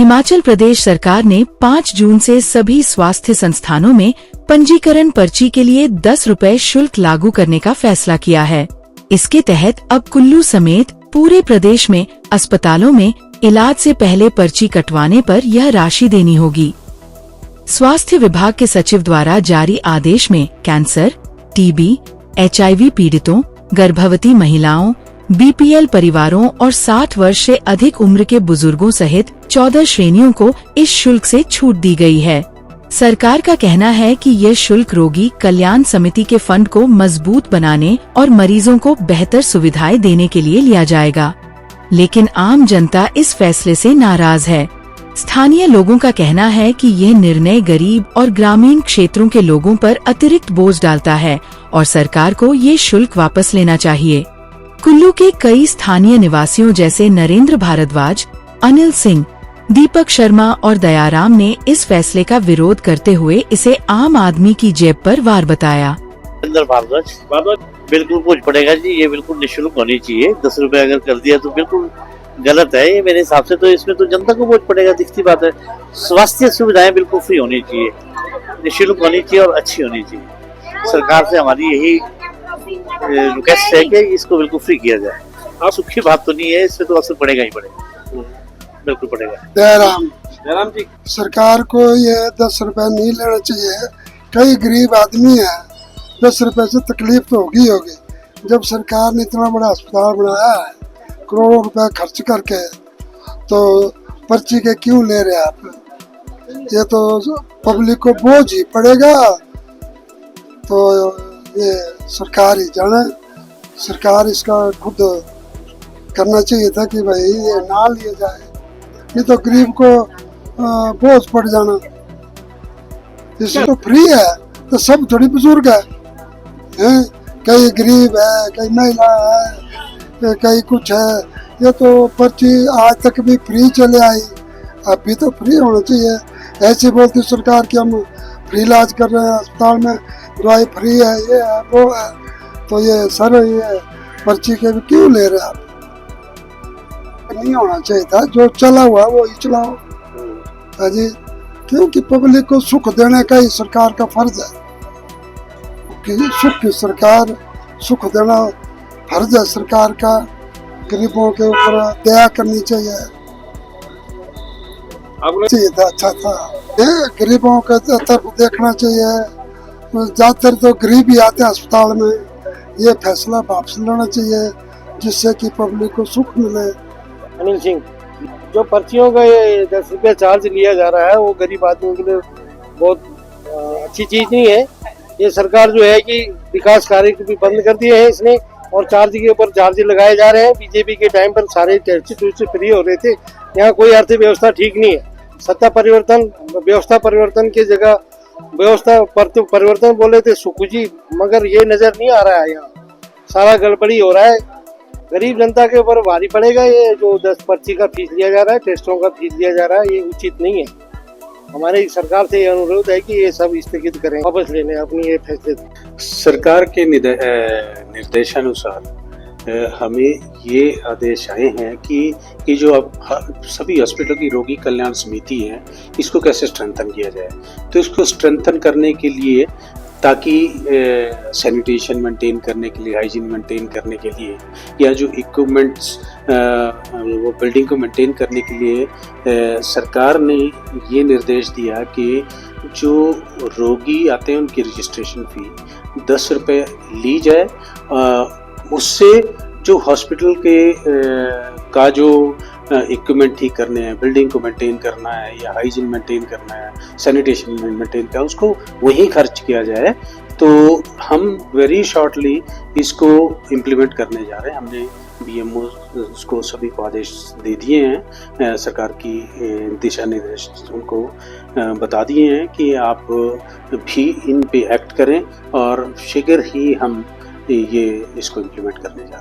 हिमाचल प्रदेश सरकार ने 5 जून से सभी स्वास्थ्य संस्थानों में पंजीकरण पर्ची के लिए 10 रुपए शुल्क लागू करने का फैसला किया है। इसके तहत अब कुल्लू समेत पूरे प्रदेश में अस्पतालों में इलाज से पहले पर्ची कटवाने पर यह राशि देनी होगी। स्वास्थ्य विभाग के सचिव द्वारा जारी आदेश में कैंसर, टीबी, HIV पीड़ितों, गर्भवती महिलाओं, BPL परिवारों और 60 वर्ष से अधिक उम्र के बुजुर्गों सहित 14 श्रेणियों को इस शुल्क से छूट दी गई है। सरकार का कहना है कि यह शुल्क रोगी कल्याण समिति के फंड को मजबूत बनाने और मरीजों को बेहतर सुविधाएं देने के लिए लिया जाएगा, लेकिन आम जनता इस फैसले से नाराज है। स्थानीय लोगों का कहना है कि यह निर्णय गरीब और ग्रामीण क्षेत्रों के लोगों पर अतिरिक्त बोझ डालता है और सरकार को ये शुल्क वापस लेना चाहिए। कुल्लू के कई स्थानीय निवासियों जैसे नरेंद्र भारद्वाज, अनिल सिंह, दीपक शर्मा और दयाराम ने इस फैसले का विरोध करते हुए इसे आम आदमी की जेब पर वार बताया। नरेंद्र भारद्वाज बिल्कुल बोझ पड़ेगा जी, ये बिल्कुल निःशुल्क होनी चाहिए। 10 रुपए अगर कर दिया तो बिल्कुल गलत है ये मेरे हिसाब से। तो इसमें तो जनता को बोझ पड़ेगा, दिखती बात है। स्वास्थ्य सुविधाएं बिल्कुल फ्री होनी चाहिए, निःशुल्क होनी चाहिए और अच्छी होनी चाहिए। सरकार से हमारी यही रिक्वेस्ट है कि इसको बिल्कुल फ्री किया जाए। आप सुखी बात तो नहीं है, इसमें तो असर पड़ेगा ही पड़ेगा, बिल्कुल पड़ेगा। दयाराम जी, सरकार को ये 10 रुपए नहीं लेना चाहिए। कई गरीब आदमी है, 10 रुपए से तकलीफ तो होगी। जब सरकार ने इतना बड़ा अस्पताल बनाया है करोड़ों रुपए खर्च करके, तो पर्ची के क्यों ले रहे आप? ये तो पब्लिक को बोझ ही पड़ेगा। तो ये सरकार ही जाने, सरकार इसका खुद करना चाहिए था कि भाई ये ना लिया जाए, नहीं तो गरीब को बोझ पड़ जाना। इससे तो फ्री है तो सब थोड़ी बुजुर्ग है, कई गरीब है, कई महिला है, कई कुछ है। ये तो पर्ची आज तक भी फ्री चले आई, अब भी तो फ्री होना चाहिए। ऐसे बोलती सरकार कि हम फ्री इलाज कर रहे हैं, अस्पताल में दवाई फ्री है, ये है वो है, तो ये सर ये पर्ची के भी क्यों ले रहे आप? नहीं होना चाहिए था, जो चला हुआ वो ही चलाओ जी, क्योंकि पब्लिक को सुख देने का ही सरकार का फर्ज है। सुख की सरकार, सुख देना फर्ज है सरकार का। गरीबों के ऊपर दया करनी चाहिए था, अच्छा था। गरीबों के तरफ देखना चाहिए। ज्यादातर तो गरीब ही आते हैं अस्पताल में। ये फैसला वापस लेना चाहिए जिससे कि पब्लिक को सुख मिले। अनिल सिंह, जो पर्चियों का ये 10 रुपये चार्ज लिया जा रहा है वो गरीब आदमियों के लिए बहुत अच्छी चीज नहीं है। ये सरकार जो है कि विकास कार्य भी बंद कर दिए हैं इसने, और चार्ज के ऊपर चार्ज लगाए जा रहे हैं। बीजेपी के टाइम पर सारे टैक्सी फ्री हो रहे थे। यहाँ कोई अर्थव्यवस्था ठीक नहीं है। सत्ता परिवर्तन, व्यवस्था परिवर्तन की जगह व्यवस्था परिवर्तन बोले थे सुखू जी, मगर ये नजर नहीं आ रहा है। यहाँ सारा गड़बड़ी हो रहा है। गरीब जनता के ऊपर भारी पड़ेगा ये जो 10 पर्ची का फीस लिया जा रहा है, टेस्टों का फीस लिया जा रहा है, ये उचित नहीं है। हमारे सरकार से ये अनुरोध है कि ये सब स्थगित करें, वापस लेने अपनी ये फैसले। सरकार के निर्देशानुसार हमें ये आदेश आए हैं कि ये जो अब सभी हॉस्पिटल की रोगी कल्याण समिति है, इसको कैसे स्ट्रेंथन किया जाए। तो इसको स्ट्रेंथन करने के लिए, ताकि सैनिटेशन मेंटेन करने के लिए, हाइजीन मेंटेन करने के लिए, या जो इक्विपमेंट्स वो बिल्डिंग को मेंटेन करने के लिए सरकार ने ये निर्देश दिया कि जो रोगी आते हैं उनकी रजिस्ट्रेशन फ़ी 10 रुपये ली जाए। उससे जो हॉस्पिटल के का जो इक्विपमेंट ठीक करने हैं, बिल्डिंग को मेंटेन करना है या हाइजीन मेंटेन करना है, सैनिटेशन मेंटेन करना है, उसको वहीं खर्च किया जाए। तो हम वेरी शॉर्टली इसको इम्प्लीमेंट करने जा रहे हैं। हमने BMO को सभी को आदेश दे दिए हैं, सरकार की दिशा निर्देश उनको बता दिए हैं कि आप भी इन पे एक्ट करें, और शीघ्र ही हम ये इसको इम्प्लीमेंट करने जा रहे हैं।